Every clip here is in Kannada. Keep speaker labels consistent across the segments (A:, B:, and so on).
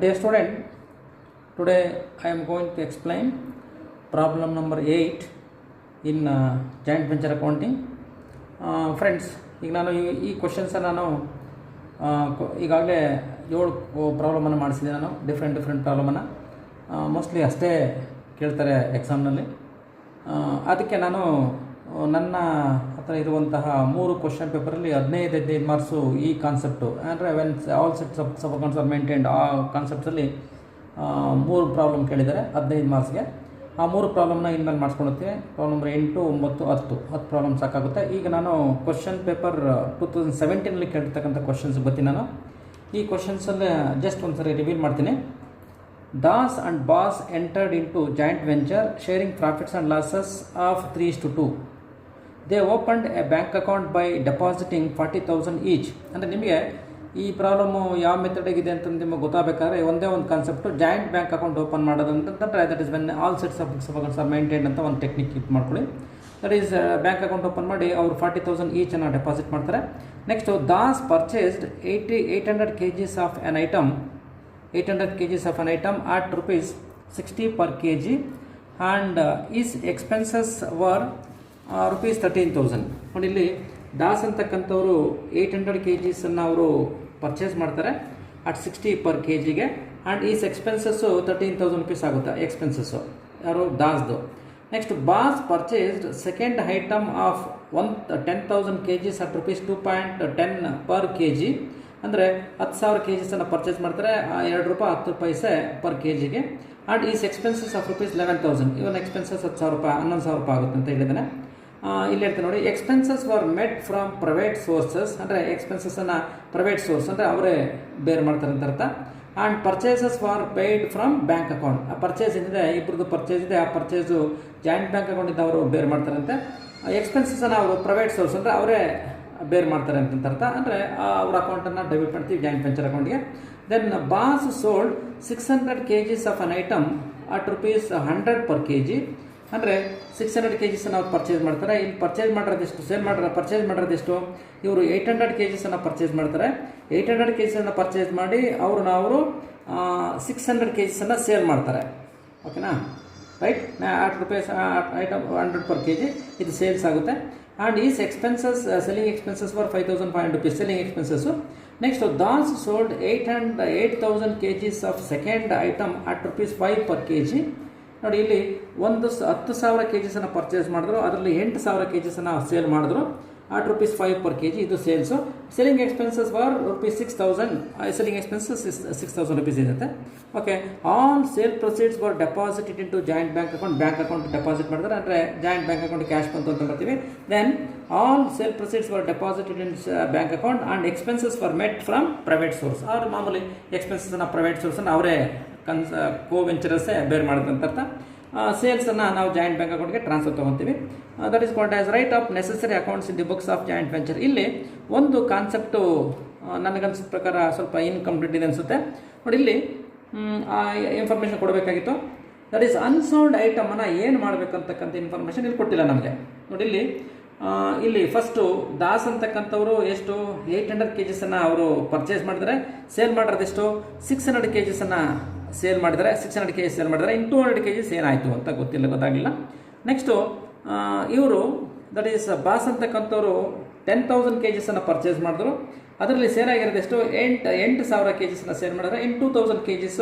A: Dear student, today I am going to explain problem number 8 in joint venture accounting. Friends, ಈಗ ನಾನು ಈ ಕ್ವಶನ್ಸ್ ನಾನು ಈಗಾಗಲೇ 7 ಪ್ರಾಬ್ಲಮನ್ನು ಮಾಡಿಸಿದೆ. ನಾನು ಡಿಫ್ರೆಂಟ್ ಪ್ರಾಬ್ಲಮನ್ನು ಮೋಸ್ಟ್ಲಿ ಅಷ್ಟೇ ಕೇಳ್ತಾರೆ ಎಕ್ಸಾಮ್ನಲ್ಲಿ. ಅದಕ್ಕೆ ನಾನು ನನ್ನ ಹತ್ರ ಇರುವಂತಹ 3 ಕ್ವಶನ್ ಪೇಪರಲ್ಲಿ 15 ಮಾರ್ಕ್ಸು ಈ ಕಾನ್ಸೆಪ್ಟು ಅಂದರೆ when all sets of sub are maintained ಆ ಕಾನ್ಸೆಪ್ಟಲ್ಲಿ 3 ಪ್ರಾಬ್ಲಮ್ ಕೇಳಿದ್ದಾರೆ 15 ಮಾರ್ಕ್ಸ್ಗೆ. ಆ 3 ಪ್ರಾಬ್ಲಮ್ನ ಇನ್ಮೇಲೆ ಮಾಡಿಸ್ಕೊಳುತ್ತೆ. ಪ್ರಾಬ್ಲಮ್ ನಂಬರ್ 8, 9, 10 ಪ್ರಾಬ್ಲಮ್ ಸಾಕಾಗುತ್ತೆ. ಈಗ ನಾನು ಕ್ವಶನ್ ಪೇಪರ್ 2017ನಲ್ಲಿ ಕೇಳಿರ್ತಕ್ಕಂಥ ಕ್ವಶನ್ಸ್ ಬರ್ತೀನಿ. ನಾನು ಈ ಕ್ವಶನ್ಸಲ್ಲಿ ಜಸ್ಟ್ ಒಂದ್ಸರಿ ರಿವೀಲ್ ಮಾಡ್ತೀನಿ. Das and Boss entered into joint venture sharing profits and losses of 3:2. They opened a bank account by depositing 40,000 each. ಅಂದರೆ ನಿಮಗೆ ಈ ಪ್ರಾಬ್ಲಮ್ಮು ಯಾವ ಮೆಥಡಿಗಿದೆ ಅಂತ ನಿಮಗೆ ಗೊತ್ತಾಗಬೇಕಾದ್ರೆ ಒಂದೇ ಒಂದು concept joint bank account open ಮಾಡೋದು ಅಂತಂದರೆ that is when all sets of accounts are maintained ಅಂತ ಒಂದು ಟೆಕ್ನಿಕ್ ಯೂಸ್ ಮಾಡ್ಕೊಳ್ಳಿ. That is bank account open ಮಾಡಿ ಅವರು 40,000 ಈಚನ್ನು ಡೆಪಾಸಿಟ್ ಮಾಡ್ತಾರೆ. Next Das purchased 800 kgs of an item 800 kgs of an item at rupees 60 per kg and his expenses were rupees 13,000. ನೋಡಿ ಇಲ್ಲಿ ದಾಸ್ ಅಂತಕ್ಕಂಥವರು 800 kgsನ್ನು ಅವರು ಪರ್ಚೇಸ್ ಮಾಡ್ತಾರೆ ಅಟ್ 60 per kgಗೆ ಆ್ಯಂಡ್ ಈಸ್ ಎಕ್ಸ್ಪೆನ್ಸಸ್ಸು 13,000 rupees ಆಗುತ್ತೆ ಎಕ್ಸ್ಪೆನ್ಸಸ್ಸು ಯಾರು ದಾಸ್ದು. Next boss purchased second item of 10,000 kgs at rupees 2.10 per kg. ಅಂದರೆ 10,000 kgsನ್ನು ಪರ್ಚೇಸ್ ಮಾಡ್ತಾರೆ ₹2.10 ಪರ್ ಕೆಜಿಗೆ. And is expenses of rupees 11,000. Even expenses 10,000 11,000 ಆಗುತ್ತೆ ಅಂತ ಹೇಳಿದ್ದಾನೆ. ಇಲ್ಲಿ ಹೇಳ್ತಾರೆ ನೋಡಿ, expenses var med from private sources. ಅಂದರೆ ಎಕ್ಸ್ಪೆನ್ಸಸ್ಸನ್ನು ಪ್ರೈವೇಟ್ ಸೋರ್ಸ್ ಅಂದರೆ ಅವರೇ ಬೇರೆ ಮಾಡ್ತಾರೆ ಅಂತ ಅರ್ಥ. And purchases war paid from bank account. ಆ ಪರ್ಚೇಸ್ ಏನಿದೆ ಇಬ್ಬರದ್ದು ಪರ್ಚೇಸ್ ಇದೆ, ಆ ಪರ್ಚೇಸು ಜಾಯಿಂಟ್ ಬ್ಯಾಂಕ್ ಅಕೌಂಟಿಂದ ಅವರು ಬೇರೆ ಮಾಡ್ತಾರಂತೆ. ಎಕ್ಸ್ಪೆನ್ಸಸ್ಸನ್ನು ಅವರು ಪ್ರೈವೇಟ್ ಸೋರ್ಸ್ ಅಂದರೆ ಅವರೇ ಬೇರೆ ಮಾಡ್ತಾರೆ ಅಂತ ಅರ್ಥ. ಅಂದರೆ ಅವ್ರ ಅಕೌಂಟನ್ನು ಡೆಬಿಟ್ ಮಾಡ್ತೀವಿ ಜಾಯಿಂಟ್ ವೆಂಚರ್ ಅಕೌಂಟ್ಗೆ. Then Bose sold 600 kgs of an item at rupees 100 per kg. ಅಂದರೆ 600 kgsನ್ನು ಅವ್ರು ಪರ್ಚೇಸ್ ಮಾಡ್ತಾರೆ. ಇಲ್ಲಿ ಪರ್ಚೇಸ್ ಮಾಡಿರೋದೆಷ್ಟು, ಪರ್ಚೇಸ್ ಮಾಡಿರೋದೆಷ್ಟು, ಇವರು 800 kgsನ್ನು ಪರ್ಚೇಸ್ ಮಾಡ್ತಾರೆ. 800 kgsನ್ನು ಪರ್ಚೇಸ್ ಮಾಡಿ ಅವರು 600 kgsನ್ನು ಸೇಲ್ ಮಾಡ್ತಾರೆ. ಓಕೆನಾ, right. At rupees item 100 per kg ಇದು ಸೇಲ್ಸ್ ಆಗುತ್ತೆ. And is expenses selling expenses for 5,500 rupees selling expenses. Next Das sold 8,000 kgs of second item at rupees 5 per kg. ನೋಡಿ ಇಲ್ಲಿ 10,000 kgsನ್ನು ಪರ್ಚೇಸ್ ಮಾಡಿದ್ರು, ಅದರಲ್ಲಿ 8,000 kgsನ್ನು ಸೇಲ್ ಮಾಡಿದ್ರು ಅಟ್ rupees 5 per kg. ಇದು sales. Selling expenses for rupees 6,000. Selling expenses 6,000 rupees ಇರುತ್ತೆ. Okay, all sale proceeds were deposited into joint bank account. Bank account deposit ಮಾಡಿದ್ರೆ ಅಂದರೆ ಜಾಯಿಂಟ್ ಬ್ಯಾಂಕ್ ಅಕೌಂಟ್ ಕ್ಯಾಶ್ ಬಂತು ಅಂತ ಬರ್ತೀವಿ. Then all sale proceeds were deposited in bank account and expenses for met from private source. ಅವ್ರು ಮಾಮೂಲಿ ಎಕ್ಸ್ಪೆನ್ಸಸ್ನ ಪ್ರೈವೇಟ್ ಸೋರ್ಸನ್ನು ಅವರೇ ಕೋ ವೆಂಚರಸ್ಸೇ ಬೇರೆ ಮಾಡೋದಂತ ಅರ್ಥ. ಸೇಲ್ಸನ್ನು ನಾವು ಜಾಯಿಂಟ್ ಬ್ಯಾಂಕ್ ಅಕೌಂಟ್ಗೆ ಟ್ರಾನ್ಸ್ಫರ್ ತೊಗೊತೀವಿ. That is called as write of necessary accounts in the books of joint venture. ಇಲ್ಲಿ ಒಂದು ಕಾನ್ಸೆಪ್ಟು ನನಗನ್ಸಿದ ಪ್ರಕಾರ ಸ್ವಲ್ಪ ಇನ್ಕಂಪ್ಲೀಟ್ ಇದೆ ಅನಿಸುತ್ತೆ. ನೋಡಿ ಇಲ್ಲಿ ಇನ್ಫಾರ್ಮೇಷನ್ ಕೊಡಬೇಕಾಗಿತ್ತು. ದಟ್ ಈಸ್ ಅನ್ಸೋಲ್ಡ್ ಐಟಮನ್ನು ಏನು ಮಾಡಬೇಕಂತಕ್ಕಂಥ ಇನ್ಫಾರ್ಮೇಷನ್ ಇಲ್ಲಿ ಕೊಟ್ಟಿಲ್ಲ ನಮಗೆ. ನೋಡಿ ಇಲ್ಲಿ ಫಸ್ಟು ದಾಸ್ ಅಂತಕ್ಕಂಥವ್ರು ಎಷ್ಟು 800 kgsನ್ನು ಅವರು ಪರ್ಚೇಸ್ ಮಾಡಿದರೆ, ಸೇಲ್ ಮಾಡಿರೋದೆಷ್ಟು 600 kgsನ್ನು ಸೇಲ್ ಮಾಡಿದರೆ, 600 kg ಸೇಲ್ ಮಾಡಿದರೆ ಇನ್ 200 kgs ಏನಾಯಿತು ಅಂತ ಗೊತ್ತಾಗಲಿಲ್ಲ. ನೆಕ್ಸ್ಟು ಇವರು ದಟ್ ಈಸ್ ಬಾಸ್ ಅಂತಕ್ಕಂಥವ್ರು 10,000 kgsನ್ನು ಪರ್ಚೇಸ್ ಮಾಡಿದ್ರು, ಅದರಲ್ಲಿ ಸೇಲ್ ಆಗಿರೋದೆಷ್ಟು 8,000 kgsನ್ನು ಸೇಲ್ ಮಾಡಿದ್ರೆ ಇನ್ 2,000 kgs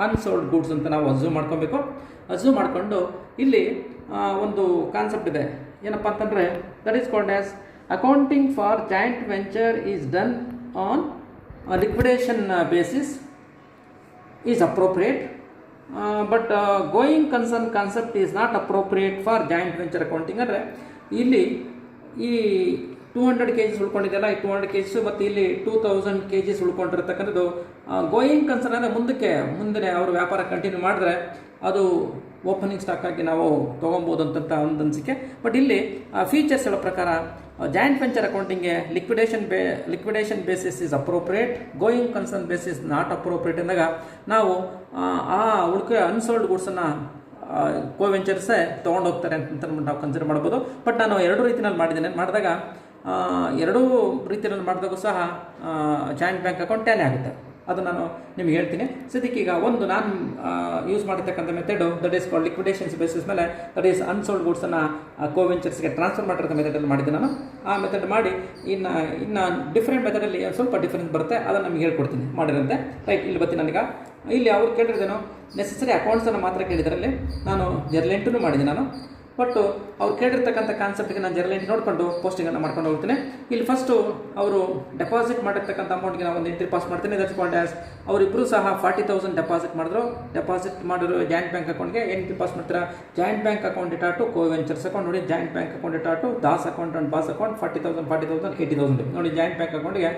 A: ಅನ್ಸೋಲ್ಡ್ ಗೂಡ್ಸ್ ಅಂತ ನಾವು ಅಸ್ಯೂಮ್ ಮಾಡ್ಕೊಬೇಕು. ಅಸ್ಯೂಮ್ ಮಾಡಿಕೊಂಡು ಇಲ್ಲಿ ಒಂದು ಕಾನ್ಸೆಪ್ಟ್ ಇದೆ, ಏನಪ್ಪ ಅಂತಂದರೆ that is called as accounting for joint venture is done on liquidation basis is appropriate, but going concern concept is not appropriate for joint venture accounting. ಅಂದರೆ ಇಲ್ಲಿ ಈ 200 kgs ಉಳ್ಕೊಂಡಿದೆಯಲ್ಲ, ಈ 200 kgs ಮತ್ತು ಇಲ್ಲಿ 2,000 kgs ಉಳ್ಕೊಂಡಿರ್ತಕ್ಕಂಥದ್ದು ಗೋಯಿಂಗ್ ಕನ್ಸರ್ನ್ ಅಂದರೆ ಮುಂದೆ ಅವರು ವ್ಯಾಪಾರ ಕಂಟಿನ್ಯೂ ಮಾಡಿದ್ರೆ ಅದು ಓಪನಿಂಗ್ ಸ್ಟಾಕ್ ಆಗಿ ನಾವು ತೊಗೊಬೋದು ಅಂತ ಒಂದು ಅನಿಸಿಕೆ. ಬಟ್ ಇಲ್ಲಿ ಫೀಚರ್ಸ್ ಹೇಳೋ ಪ್ರಕಾರ ಜಾಯಿಂಟ್ ವೆಂಚರ್ ಅಕೌಂಟಿಂಗ್ಗೆ liquidation basis is appropriate, going concern basis not appropriate ಅಂದಾಗ ನಾವು ಆ ಅನ್ಸೋಲ್ಡ್ ಗೂಡ್ಸನ್ನು ಕೋ ವೆಂಚರ್ಸೇ ತೊಗೊಂಡೋಗ್ತಾರೆ ಅಂತ ನಾವು ಕನ್ಸಿಡರ್ ಮಾಡ್ಬೋದು. ಬಟ್ ನಾನು 2 ರೀತಿಯಲ್ಲಿ ಮಾಡಿದಾಗ ಎರಡೂ ರೀತಿಯಲ್ಲಿ ಮಾಡಿದಾಗೂ ಸಹ ಜಾಯಿಂಟ್ ಬ್ಯಾಂಕ್ ಅಕೌಂಟ್ ಟ್ಯಾಲಿ ಆಗುತ್ತೆ. ಅದು ನಾನು ನಿಮ್ಗೆ ಹೇಳ್ತೀನಿ. ಸದ್ಯಕ್ಕೆ ಈಗ ಒಂದು ನಾನು ಯೂಸ್ ಮಾಡಿರ್ತಕ್ಕಂಥ method that is called ಲಿಕ್ವಿಡೇಷನ್ಸ್ basis ಮೇಲೆ ದಟ್ ಈಸ್ ಅನ್ಸೋಲ್ಡ್ ಗೂಡ್ಸನ್ನು ಕೋವೆಂಚರ್ಸ್ಗೆ ಟ್ರಾನ್ಸ್ಫರ್ ಮಾಡಿರೋ ಮೆಥಡಲ್ಲಿ ಮಾಡಿದ್ದೆ ನಾನು. ಆ ಮೆಥಡ್ ಮಾಡಿ ಇನ್ನು ಡಿಫ್ರೆಂಟ್ ಮೆಥಡಲ್ಲಿ ಸ್ವಲ್ಪ ಡಿಫ್ರೆನ್ಸ್ ಬರುತ್ತೆ, ಅದನ್ನು ನಿಮ್ಗೆ ಹೇಳ್ಕೊಡ್ತೀನಿ ಮಾಡಿರಂತೆ. ರೈಟ್, ಇಲ್ಲಿ ಬರ್ತೀನಿ ನನಗೆ. ಇಲ್ಲಿ ಅವ್ರು ಕೇಳಿರೋದೇನು ನೆಸೆಸರಿ ಅಕೌಂಟ್ಸನ್ನು ಮಾತ್ರ ಕೇಳಿದ್ರಲ್ಲಿ ನಾನು ಜರ್ನಲ್ ಎಂಟ್ರಿನೂ ಮಾಡಿದೆ ನಾನು. ಬಟ್ ಅವ್ರು ಕೇಳಿರ್ತಕ್ಕಂಥ ಕಾನ್ಸೆಪ್ಟ್ಗೆ ನಾನು ಜರ್ನಲ್ ಎಂಟ್ರಿ ನೋಡಿಕೊಂಡು ಪೋಸ್ಟಿಂಗನ್ನು ಮಾಡ್ಕೊಂಡು ಹೋಗ್ತೀನಿ. ಇಲ್ಲಿ ಫಸ್ಟು ಅವರು ಡೆಪಾಸಿಟ್ ಮಾಡಿರ್ತಕ್ಕಂಥ ಅಮೌಂಟ್ಗೆ ನಾನು ಒಂದು ಎಂಟ್ರಿ ಪಾಸ್ ಮಾಡ್ತೀನಿ. ದಟ್ಸ್ ಕಾಲ್ಡ್ ಆಸ್ ಅವರಿಬ್ಬರು ಸಹ 40,000 ಡೆಪಾಸಿಟ್ ಮಾಡಿದ್ರು. ಡೆಪಾಸಿಟ್ ಮಾಡಿರೋ ಜಾಯಿಂಟ್ ಬ್ಯಾಂಕ್ ಅಕೌಂಟ್ಗೆ ಎಂಟ್ರಿ ಪಾಸ್ ಮಾಡ್ತಾರೆ. ಜಾಯಿಂಟ್ ಬ್ಯಾಂಕ್ ಅಕೌಂಟ್ ಇಟ್ಟಾಟು ಕೋವೆಂಚರ್ಸ್ ಅಕೌಂಟ್ ನೋಡಿ, ಜಾಯಿಂಟ್ ಬ್ಯಾಂಕ್ ಅಕೌಂಟ್ ಇಟ್ಟಾಟು Das account and Bose account 40,000 80,000 ನೋಡಿ. ಜಾಯಿಂಟ್ ಬ್ಯಾಂಕ್ ಅಕೌಂಟ್ಗೆ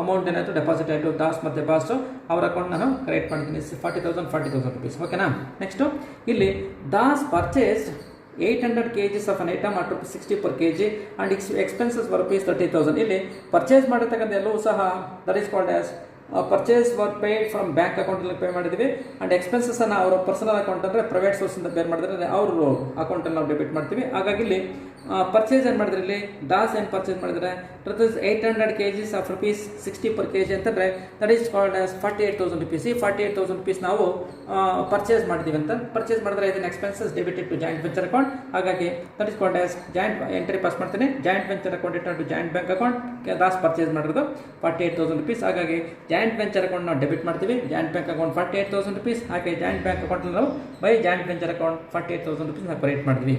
A: ಅಮೌಂಟ್ ಏನಾಯಿತು ಡೆಪಾಸಿಟ್ ಆಯಿತು. ದಾಸ್ ಮತ್ತು ಬಾಸು ಅವ್ರ ಅಕೌಂಟ್ ನಾನು ಕ್ರಿಯೇಟ್ ಮಾಡ್ತೀನಿ 40,000 rupees. ಓಕೆನಾ. ನೆಕ್ಸ್ಟು ಇಲ್ಲಿ Das purchase 800 kgs of an item at ₹60 per kg and expenses var ₹30,000. ಇಲ್ಲಿ ಪರ್ಚೇಸ್ ಮಾಡಿರ್ತಕ್ಕಂಥ ಎಲ್ಲವೂ ಸಹ that is called as purchase var paid from bank ಅಕೌಂಟಲ್ಲಿ ಪೇ ಮಾಡಿದ್ವಿ. ಆ್ಯಂಡ್ ಎಕ್ಸ್ಪೆನ್ಸಸ್ಸನ್ನು ಅವರ ಪರ್ಸನಲ್ ಅಕೌಂಟ್ ಅಂದರೆ ಪ್ರೈವೇಟ್ ಸೋರ್ಸಿಂದ ಪೇ ಮಾಡಿದ್ರೆ ಅವ್ರ ಅಕೌಂಟಲ್ಲಿ ನಾವು ಡೆಬಿಟ್ ಮಾಡ್ತೀವಿ. ಹಾಗಾಗಿ ಇಲ್ಲಿ ಪರ್ಚೇಸ್ ಏನು ಮಾಡಿದ್ರೆ ಇಲ್ಲಿ ದಾಸ್ ಏನು ಪರ್ಚೇಸ್ ಮಾಡಿದರೆ that is 800 kgs of ₹60 per kg ಅಂತಂದರೆ that is called as 48,000 rupees. ಈ 48,000 rupees ನಾವು ಪರ್ಚೇಸ್ ಮಾಡಿದ್ದೀವಿ ಅಂತ. ಪರ್ಚೇಸ್ ಮಾಡಿದ್ರೆ ಇದನ್ನು expenses debited to joint venture account. ಹಾಗಾಗಿ that is called as joint entry pass ಮಾಡ್ತೀನಿ. Joint venture account to joint bank account Das purchase ಮಾಡಿರೋದು 48,000 rupees. ಹಾಗಾಗಿ ಜಾಯಿಂಟ್ ವೆಂಚರ್ ಅಕೌಂಟ್ ನಾವು ಡೆಬಿಟ್ ಮಾಡ್ತೀವಿ. Joint bank account 48,000 rupees. ಹಾಗೆ ಜಾಯಿಂಟ್ ಬ್ಯಾಂಕ್ ಅಕೌಂಟಲ್ಲಿ ನಾವು by joint venture account 48,000 rupees ನಾವು ಕ್ರಿಯೇಟ್ ಮಾಡಿದ್ವಿ.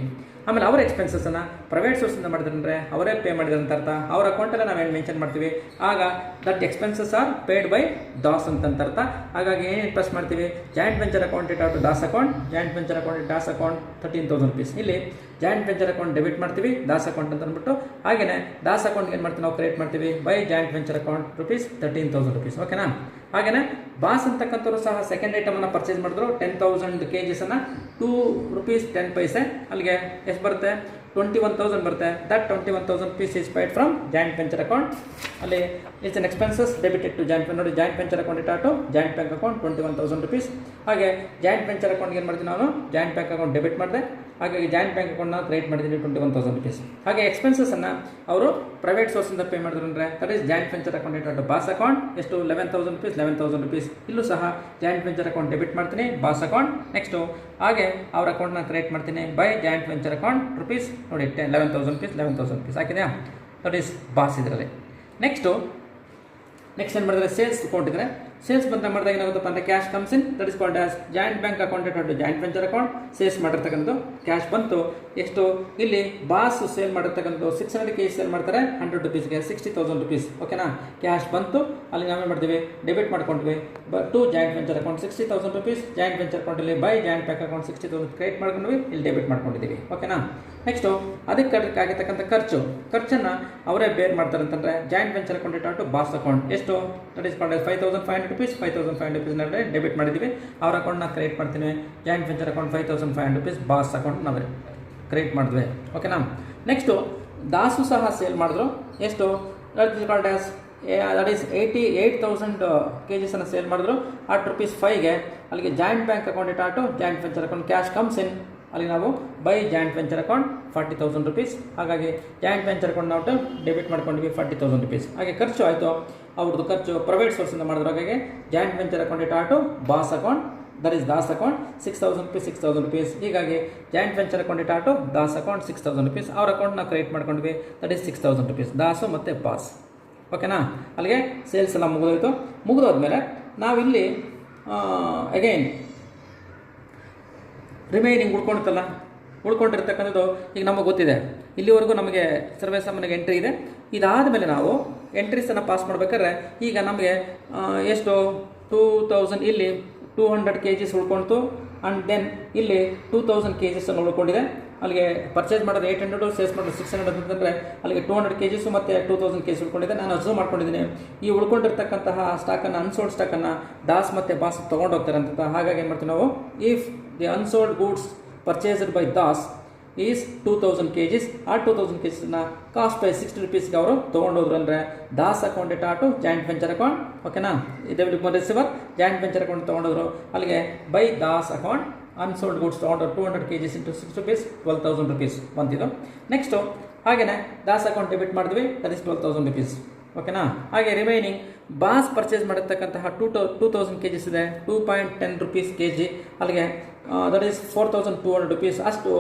A: ಆಮೇಲೆ ಅವರ ಎಕ್ಸ್ಪೆನ್ಸಸ್ಸನ್ನು ಪ್ರೈವೇಟ್ ಸೋರ್ಸಿಂದ ಮಾಡಿದ್ರೆ ಅಂದರೆ ಅವರೇ ಪೇ ಮಾಡಿದ್ರೆ ಅಂತ ಅರ್ಥ. ಅವರ ಅಕೌಂಟಲ್ಲೇ ನಾವೇನು ಮೆನ್ಷನ್ ಮಾಡ್ತೀವಿ, ಆಗ that expenses are paid by Das ಅಂತ ಅರ್ಥ. ಹಾಗಾಗಿ ಏನೇನು ಪ್ಲಸ್ ಮಾಡ್ತೀವಿ, joint venture account it to Das account, joint venture account Das account 13,000 rupees. ಇಲ್ಲಿ ಜಾಯಿಂಟ್ ವೆಂಚರ್ ಅಕೌಂಟ್ ಡೆಬಿಟ್ ಮಾಡ್ತೀವಿ ದಾಸ್ ಅಕೌಂಟ್ ಅಂತ ಅಂದ್ಬಿಟ್ಟು. ಹಾಗೆಯೇ ದಾಸ್ ಅಕೌಂಟ್ಗೆ ಏನು ಮಾಡ್ತೀವಿ ನಾವು ಕ್ರಿಯೇಟ್ ಮಾಡ್ತೀವಿ by joint venture account ₹13,000 rupees. ಓಕೆನಾ. ಹಾಗೆಯೇ ಬಾಸ್ ಅಂತಕ್ಕಂಥವ್ರು ಸಹ ಸೆಕೆಂಡ್ ಐಟಮನ್ನು ಪರ್ಚೇಸ್ ಮಾಡಿದ್ರು 10,000 kgsನ್ನು ₹2.10. ಅಲ್ಲಿಗೆ ಎಷ್ಟು ಬರುತ್ತೆ 21,000 ಬರುತ್ತೆ. That 21,000 rupees is paid from joint venture account. ಅಲ್ಲಿ it's an expenses debited to joint ನೋಡಿ, ಜಾಯಿಂಟ್ ವೆಂಚರ್ ಅಕೌಂಟ್ ಇಟ್ಟಾಟು ಜಾಯಿಂಟ್ ಬ್ಯಾಂಕ್ ಅಕೌಂಟ್ 21,000 rupees. ಹಾಗೆ ಜಾಯಿಂಟ್ ವೆಂಚರ್ ಅಕೌಂಟ್ಗೆ ಏನು ಮಾಡ್ತೀನಿ ನಾನು ಜಾಯಿಂಟ್ ಬ್ಯಾಂಕ್ ಅಕೌಂಟ್ ಡೆಬಿಟ್ ಮಾಡಿದೆ. ಹಾಗಾಗಿ ಜಾಯಿಂಟ್ ಬ್ಯಾಂಕ್ ಅಕೌಂಟ್ನ ಕ್ರಿಯೇಟ್ ಮಾಡಿದ್ದೀನಿ 21,000 rupees. ಹಾಗೆ ಎಕ್ಸ್ಪೆನ್ಸಸ್ಸನ್ನು ಅವರು ಪ್ರೈವೇಟ್ ಸೋರ್ಸಿಂದ ಪೇ ಮಾಡಿದ್ರು ಅಂದರೆ that is joint venture account ಇಟ್ಟಾಟು ಬಾಸ್ ಅಕೌಂಟ್ ಎಷ್ಟು 11,000 rupees. ಇಲ್ಲೂ ಸಹ ಜಾಯಿಂಟ್ ವೆಂಚರ್ ಅಕೌಂಟ್ ಡೆಬಿಟ್ ಮಾಡ್ತೀನಿ ಬಾಸ್ ಅಕೌಂಟ್. ನೆಕ್ಸ್ಟು ಹಾಗೆ ಅವ್ರ ಅಕೌಂಟ್ನ ಕ್ರಿಯೇಟ್ ಮಾಡ್ತೀನಿ by joint venture account rupees ನೋಡಿ 11,000 rupees ಹಾಕಿದೆಯಾ. ದಟ್ ಈಸ್ ಬಾಸ್ ಇದರಲ್ಲಿ. ನೆಕ್ಸ್ಟ್ ಏನು ಮಾಡಿದ್ರೆ ಸೇಲ್ಸ್ ಅಕೌಂಟ್ ಇದ್ರೆ ಸೇಲ್ಸ್ ಮಾಡಿದಾಗ ಏನಾಗುತ್ತಪ್ಪ ಅಂದರೆ cash comes in. That is called as joint bank account to joint venture account. Sales ಮಾಡಿರ್ತಕ್ಕಂಥದ್ದು ಕ್ಯಾಶ್ ಬಂತು ಎಷ್ಟು, ಇಲ್ಲಿ ಬಾಸ್ ಸೇಲ್ ಮಾಡಿರ್ತಕ್ಕಂಥದ್ದು 600 kg ಸೇಲ್ ಮಾಡ್ತಾರೆ 100 rupeesಗೆ 60,000 rupees. ಓಕೆನಾ. ಕ್ಯಾಶ್ ಬಂತು, ಅಲ್ಲಿ ನಾವೇನು ಮಾಡ್ತೀವಿ ಡೆಬಿಟ್ ಮಾಡ್ಕೊಂಡ್ವಿ to joint venture account 60,000 rupees. Joint venture ಅಕೌಂಟಲ್ಲಿ by joint bank account 60,000 create ಮಾಡ್ಕೊಂಡ್ವಿ, ಇಲ್ಲಿ ಡೆಬಿಟ್ ಮಾಡ್ಕೊಂಡಿದ್ದೀವಿ. ಓಕೆನಾ. ನೆಕ್ಸ್ಟು ಅದಕ್ಕೆ ಆಗಿರ್ತಕ್ಕಂಥ ಖರ್ಚನ್ನು ಅವರೇ ಬೇರ್ ಮಾಡ್ತಾರೆ ಅಂತಂದರೆ ಜಾಯಿಂಟ್ ವೆಂಚರ್ ಅಕೌಂಟ್ ಇಟ್ಟು ಬಾಸ್ ಅಕೌಂಟ್ ಎಷ್ಟು that is called 5,500 rupees. 5,500 rupees debit ಮಾಡಿದ್ದೀವಿ. ಅವ್ರ ಅಕೌಂಟ್ನ ಕ್ರಿಯೇಟ್ ಮಾಡ್ತೀನಿ. Joint venture account 5,500 rupees Bose account ನಾವು ಕ್ರಿಯೇಟ್ ಮಾಡಿದ್ವಿ. ಓಕೆನಾ. ನೆಕ್ಸ್ಟು ದಾಸು ಸಹ ಸೇಲ್ ಮಾಡಿದ್ರು ಎಷ್ಟು that is called as that is 88,000 kgsನ್ನು ಸೇಲ್ ಮಾಡಿದ್ರು at ₹5ಗೆ. ಅಲ್ಲಿಗೆ ಜಾಯಿಂಟ್ ಬ್ಯಾಂಕ್ ಅಕೌಂಟ್ ಇಟ್ಟು joint venture account cash comes in. ಅಲ್ಲಿ ನಾವು by joint venture account 40,000 rupees. ಹಾಗಾಗಿ ಜಾಯಿಂಟ್ ವೆಂಚರ್ ಅಕೌಂಟ್ ನಾವು ಡೆಬಿಟ್ ಮಾಡ್ಕೊಂಡ್ವಿ 40,000 rupees. ಹಾಗೆ ಖರ್ಚು ಆಯಿತು, ಅವ್ರದ್ದು ಖರ್ಚು ಪ್ರೈವೇಟ್ ಸೋರ್ಸಿಂದ ಮಾಡಿದ್ರು. ಹಾಗಾಗಿ ಜಾಯಿಂಟ್ ವೆಂಚರ್ ಅಕೌಂಟ್ ಇಟ್ಟು Bose account that is Das account 6,000 rupees. ಹೀಗಾಗಿ ಜಾಯಿಂಟ್ ವೆಂಚರ್ ಅಕೌಂಟ್ ಇಟ್ಟು ದಾಸ್ ಅಕೌಂಟ್ 6,000 rupees. ಅವ್ರ ಅಕೌಂಟ್ನ ಕ್ರಿಯೇಟ್ ಮಾಡ್ಕೊಂಡ್ವಿ ದಟ್ ಈಸ್ 6,000 rupees ದಾಸು ಮತ್ತು ಬಾಸ್. ಓಕೆನಾ. ಅಲ್ಲಿಗೆ ಸೇಲ್ಸ್ ಎಲ್ಲ ಮುಗಿದೋದ್ಮೇಲೆ ನಾವಿಲ್ಲಿ ಅಗೈನ್ ರಿಮೈನಿಂಗ್ ಉಳ್ಕೊಂಡಿರ್ತಕ್ಕಂಥದ್ದು ಈಗ ನಮಗೆ ಗೊತ್ತಿದೆ. ಇಲ್ಲಿವರೆಗೂ ನಮಗೆ ಸರ್ವೇ ಸಾಮಾನ್ಯಗೆ ಎಂಟ್ರಿ ಇದೆ. ಇದಾದ ಮೇಲೆ ನಾವು ಎಂಟ್ರೀಸನ್ನು ಪಾಸ್ ಮಾಡ್ಬೇಕಾದ್ರೆ ಈಗ ನಮಗೆ ಎಷ್ಟು 2,000 ಇಲ್ಲಿ 200 kgs ಉಳ್ಕೊಳ್ತು. ಆ್ಯಂಡ್ ದೆನ್ ಇಲ್ಲಿ 2,000 kgs ಉಳ್ಕೊಂಡಿದೆ. ಅಲ್ಲಿಗೆ ಪರ್ಚೇಸ್ ಮಾಡೋದು 800, ಸೇಲ್ಸ್ ಮಾಡೋದು 600 ಅಂತಂದರೆ ಅಲ್ಲಿಗೆ 200 kgs ಮತ್ತು 2,000 kgs ಉಳ್ಕೊಂಡಿದೆ. ನಾನು ಅಬ್ಸರ್ವ್ ಮಾಡ್ಕೊಂಡಿದ್ದೀನಿ ಈ ಉಳ್ಕೊಂಡಿರ್ತಕ್ಕಂತಹ ಸ್ಟಾಕನ್ನು ಅನ್ಸೋಲ್ಡ್ ಸ್ಟಾಕನ್ನು ದಾಸ್ ಮತ್ತು ಬಾಸ್ ತೊಗೊಂಡೋಗ್ತಾರೆ ಅಂತ. ಹಾಗಾಗಿ ಏನು ಮಾಡ್ತೀವಿ ನಾವು if the unsold goods purchased by Das is 2,000 kgs, ಆ 2,000 kgsನ ಕಾಸ್ಟ್ ಬೈ 60 rupeesಗೆ ಅವರು ತೊಗೊಂಡೋದ್ರು ಅಂದರೆ ದಾಸ್ ಅಕೌಂಟ್ ಇಟ್ಟು ಜಾಯಿಂಟ್ ವೆಂಚರ್ ಅಕೌಂಟ್. ಓಕೆನಾ. ಇದೇ ರಿಸೀವರ್ ಜಾಯಿಂಟ್ ವೆಂಚರ್ ಅಕೌಂಟ್ ತೊಗೊಂಡೋದ್ರು. ಅಲ್ಲಿಗೆ by Das account unsold goods ತೊಗೊಂಡು 200 kgs ಇಂಟು 6 rupees 12,000 rupees ಬಂತಿದ್ದು. ನೆಕ್ಸ್ಟು ಹಾಗೆಯೇ ದಾಸ್ ಅಕೌಂಟ್ ಡೆಬಿಟ್ ಮಾಡಿದ್ವಿ ದಟ್ ಇಸ್ 12,000 rupees. ಓಕೆನಾ. ಹಾಗೆ ರಿಮೈನಿಂಗ್ ಬಾಸ್ ಪರ್ಚೇಸ್ ಮಾಡಿರ್ತಕ್ಕಂತಹ 2000 kgs ಇದೆ, 2.10 rupees kg, ಅಲ್ಲಿಗೆ ದಟ್ ಈಸ್ 4200 rupees. ಅಷ್ಟು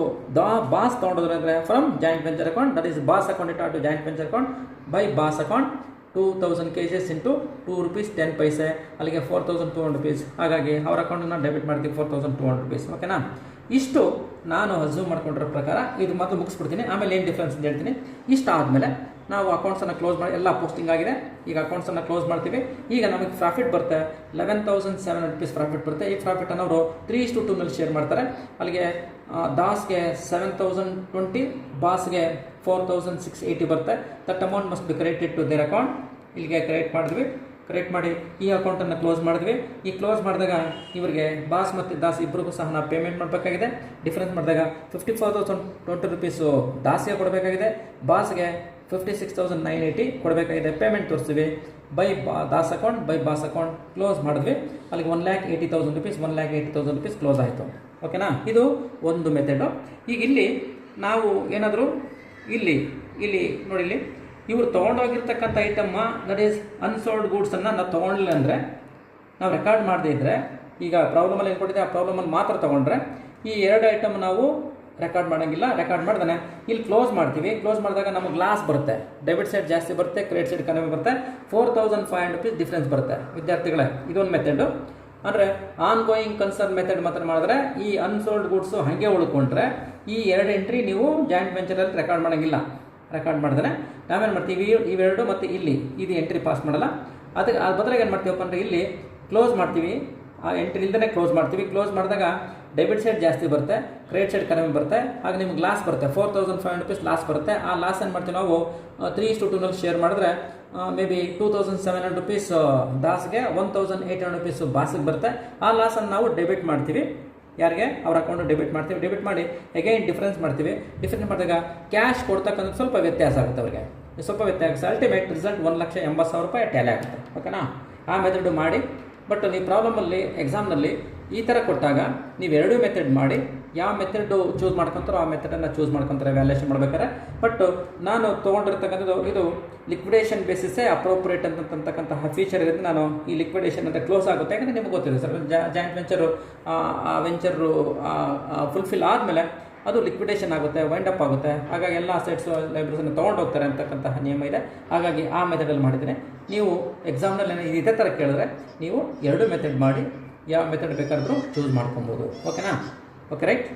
A: ಬಾಸ್ ತೊಗೊಂಡಿದ್ರೆ ಅಂದರೆ from joint venture account, that is Bose account it to joint venture account by Bose account 2000 kgs into 2 rupees 10 paise, ಅಲ್ಲಿಗೆ 4200 rupees. ಹಾಗಾಗಿ ಅವ್ರ ಅಕೌಂಟನ್ನು ಡೆಬಿಟ್ ಮಾಡ್ತೀವಿ 4200 rupees. ಓಕೆನಾ. ಇಷ್ಟು ನಾನು ಅಸ್ಯೂಮ್ ಮಾಡ್ಕೊಂಡಿರೋ ಪ್ರಕಾರ ಇದು ಮೊದಲು ಮುಗಿಸ್ಬಿಡ್ತೀನಿ, ಆಮೇಲೆ ಏನು ಡಿಫ್ರೆನ್ಸ್ ಅಂತ ಹೇಳ್ತೀನಿ. ಇಷ್ಟ ಆದಮೇಲೆ ನಾವು ಅಕೌಂಟ್ಸನ್ನು ಕ್ಲೋಸ್ ಮಾಡಿ, ಎಲ್ಲ ಪೋಸ್ಟಿಂಗ್ ಆಗಿದೆ, ಈಗ ಅಕೌಂಟ್ಸನ್ನು ಕ್ಲೋಸ್ ಮಾಡ್ತೀವಿ. ಈಗ ನಮಗೆ ಪ್ರಾಫಿಟ್ ಬರುತ್ತೆ 11,700 rupees ಪ್ರಾಫಿಟ್ ಬರುತ್ತೆ. ಈ ಪ್ರಾಫಿಟನ್ನು ಅವರು 3:2 ಶೇರ್ ಮಾಡ್ತಾರೆ. ಅಲ್ಲಿಗೆ ದಾಸ್ಗೆ 7,020, ಬಾಸ್ಗೆ 4,680 ಬರುತ್ತೆ. That amount must be credited to their account. ಇಲ್ಲಿಗೆ ಕ್ರೆಡಿಟ್ ಮಾಡಿ ಈ ಅಕೌಂಟನ್ನು ಕ್ಲೋಸ್ ಮಾಡಿದ್ವಿ. ಈ ಕ್ಲೋಸ್ ಮಾಡಿದಾಗ ಇವರಿಗೆ ಬಾಸ್ ಮತ್ತು ದಾಸ್ ಇಬ್ಬರಿಗೂ ಸಹ ನಾವು ಪೇಮೆಂಟ್ ಮಾಡಬೇಕಾಗಿದೆ. ಡಿಫ್ರೆನ್ಸ್ ಮಾಡಿದಾಗ 54,020 rupees ದಾಸ್ಗೆ ಕೊಡಬೇಕಾಗಿದೆ, ಬಾಸ್ಗೆ 56,980 ಕೊಡಬೇಕಾಗಿದೆ. ಪೇಮೆಂಟ್ ತೋರಿಸ್ತೀವಿ by Das account by Bose account close ಮಾಡಿದ್ವಿ. ಅಲ್ಲಿಗೆ 1,80,000 rupees 1,80,000 rupees ಕ್ಲೋಸ್ ಆಯಿತು. ಓಕೆನಾ. ಇದು ಒಂದು ಮೆಥಡು. ಈಗ ಇಲ್ಲಿ ನಾವು ಏನಾದರೂ ಇಲ್ಲಿ ನೋಡಿ, ಇಲ್ಲಿ ಇವರು ತೊಗೊಂಡೋಗಿರ್ತಕ್ಕಂಥ ಐಟಮ್ಮ ದಟ್ ಈಸ್ ಅನ್ಸೋಲ್ಡ್ ಗೂಡ್ಸನ್ನು ನಾವು ತೊಗೊಂಡಿಲ್ಲ ಅಂದರೆ, ನಾವು ರೆಕಾರ್ಡ್ ಮಾಡದೇ ಇದ್ದರೆ, ಈಗ ಪ್ರಾಬ್ಲಮಲ್ಲಿ ಏನು ಕೊಟ್ಟಿದೆ ಆ ಪ್ರಾಬ್ಲಮಲ್ಲಿ ಮಾತ್ರ ತೊಗೊಂಡ್ರೆ ಈ ಎರಡು ಐಟಮ್ ನಾವು ರೆಕಾರ್ಡ್ ಮಾಡೋಂಗಿಲ್ಲ. ರೆಕಾರ್ಡ್ ಮಾಡ್ದೇ ಇಲ್ಲಿ ಕ್ಲೋಸ್ ಮಾಡ್ತೀವಿ. ಕ್ಲೋಸ್ ಮಾಡಿದಾಗ ನಮಗೆ ಲಾಸ್ ಬರುತ್ತೆ, ಡೆಬಿಟ್ ಸೈಡ್ ಜಾಸ್ತಿ ಬರುತ್ತೆ, ಕ್ರೆಡಿಟ್ ಸೈಡ್ ಕಡಿಮೆ ಬರುತ್ತೆ. 4,500 rupees ಡಿಫ್ರೆನ್ಸ್ ಬರುತ್ತೆ. ವಿದ್ಯಾರ್ಥಿಗಳೇ, ಇದೊಂದು ಮೆಥಡು. ಅಂದರೆ ಆನ್ ಗೋಯಿಂಗ್ ಕನ್ಸರ್ನ್ ಮೆಥಡ್ ಮಾತ್ರ ಮಾಡಿದ್ರೆ ಈ ಅನ್ಸೋಲ್ಡ್ ಗೂಡ್ಸು ಹಾಗೆ ಉಳ್ಕೊಂಡ್ರೆ ಈ ಎರಡು ಎಂಟ್ರಿ ನೀವು ಜಾಯಿಂಟ್ ವೆಂಚರಲ್ಲಿ ರೆಕಾರ್ಡ್ ಮಾಡೋಂಗಿಲ್ಲ. ರೆಕಾರ್ಡ್ ಮಾಡಿದ್ರೆ ನಾವೇನು ಮಾಡ್ತೀವಿ, ಇವೆರಡು ಮತ್ತು ಇಲ್ಲಿ ಇದು ಎಂಟ್ರಿ ಪಾಸ್ ಮಾಡಲ್ಲ. ಅದಕ್ಕೆ ಅದು ಬದಲಾಗಿ ಏನು ಮಾಡ್ತೀವಪ್ಪ ಅಂದರೆ ಇಲ್ಲಿ ಕ್ಲೋಸ್ ಮಾಡ್ತೀವಿ, ಆ ಎಂಟ್ರಿ ಇಲ್ಲದೇ ಕ್ಲೋಸ್ ಮಾಡ್ತೀವಿ. ಕ್ಲೋಸ್ ಮಾಡಿದಾಗ ಡೆಬಿಟ್ ಸೈಡ್ ಜಾಸ್ತಿ ಬರುತ್ತೆ, ಕ್ರೆಡಿಟ್ ಸೈಡ್ ಕಡಿಮೆ ಬರುತ್ತೆ. ಆಗ ನಿಮ್ಗೆ ಲಾಸ್ ಬರುತ್ತೆ, 4,500 rupees ಲಾಸ್ ಬರುತ್ತೆ. ಆ ಲಾಸ್ ಏನು ಮಾಡ್ತೀವಿ ನಾವು 3:2 ಶೇರ್ ಮಾಡಿದ್ರೆ ಮೇ ಬಿ 2,700 rupees ದಾಸ್ಗೆ, 1,800 rupees ಬಾಸಿಗೆ ಬರುತ್ತೆ. ಆ ಲಾಸನ್ನು ನಾವು ಡೆಬಿಟ್ ಮಾಡ್ತೀವಿ. ಯಾರಿಗೆ? ಅವ್ರ ಅಕೌಂಟ್ ಡೆಬಿಟ್ ಮಾಡ್ತೀವಿ. ಡೆಬಿಟ್ ಮಾಡಿ ಅಗೈನ್ ಡಿಫ್ರೆನ್ಸ್ ಮಾಡ್ತೀವಿ. ಡಿಫ್ರೆನ್ಸ್ ಮಾಡಿದಾಗ ಕ್ಯಾಶ್ ಕೊಡ್ತಕ್ಕಂಥ ಸ್ವಲ್ಪ ವ್ಯತ್ಯಾಸ ಆಗುತ್ತೆ ಅವ್ರಿಗೆ, ಸ್ವಲ್ಪ ವ್ಯತ್ಯಾಸ. ಅಲ್ಟಿಮೇಟ್ ರಿಸಲ್ಟ್ 1,80,000 ರೂಪಾಯಿ ಟ್ಯಾಲಿ ಆಗುತ್ತೆ. ಓಕೆನಾ. ಆ ಮೆಥಡು ಮಾಡಿ. ಬಟ್ ನೀವು ಪ್ರಾಬ್ಲಮಲ್ಲಿ ಎಕ್ಸಾಮ್ನಲ್ಲಿ ಈ ಥರ ಕೊಟ್ಟಾಗ ನೀವು ಎರಡೂ ಮೆಥಡ್ ಮಾಡಿ, ಯಾವ ಮೆಥಡು ಚೂಸ್ ಮಾಡ್ಕೊತಾರೋ ಆ ಮೆಥಡನ್ನು ಚೂಸ್ ಮಾಡ್ಕೊತಾರೆ ವ್ಯಾಲ್ಯೂಷನ್ ಮಾಡ್ಬೇಕಾದ್ರೆ. ಬಟ್ ನಾನು ತೊಗೊಂಡಿರ್ತಕ್ಕಂಥದ್ದು ಇದು ಲಿಕ್ವಿಡೇಷನ್ ಬೇಸಿಸೇ ಅಪ್ರೋಪ್ರಿಯೇಟ್ ಅಂತಕ್ಕಂತಹ ಫೀಚರ್ ಇರುತ್ತೆ. ನಾನು ಈ ಲಿಕ್ವಿಡೇಷನ್ ಅಂತ ಕ್ಲೋಸ್ ಆಗುತ್ತೆ, ಯಾಕಂದರೆ ನಿಮಗೆ ಗೊತ್ತಿದೆ ಸರ್, ಜಾಯಿಂಟ್ ವೆಂಚರು ಆ ವೆಂಚರು ಫುಲ್ಫಿಲ್ ಆದಮೇಲೆ ಅದು ಲಿಕ್ವಿಡೇಷನ್ ಆಗುತ್ತೆ, ವೈಂಡ್ ಅಪ್ ಆಗುತ್ತೆ. ಹಾಗಾಗಿ ಎಲ್ಲ ಅಸೆಟ್ಸು ಲೈಬ್ರರಿಸನ್ನು ತೊಗೊಂಡು ಹೋಗ್ತಾರೆ ಅಂತಕ್ಕಂತಹ ನಿಯಮ ಇದೆ. ಹಾಗಾಗಿ ಆ ಮೆಥಡಲ್ಲಿ ಮಾಡಿದ್ದೀನಿ. ನೀವು ಎಕ್ಸಾಮ್ನಲ್ಲಿ ಇದೇ ಥರ ಕೇಳಿದ್ರೆ ನೀವು ಎರಡೂ ಮೆಥಡ್ ಮಾಡಿ ಯಾವ ಮೆಥಡ್ ಬೇಕಾದ್ರೂ ಚೂಸ್ ಮಾಡ್ಕೊಬೋದು. ಓಕೆನಾ. Okay, right.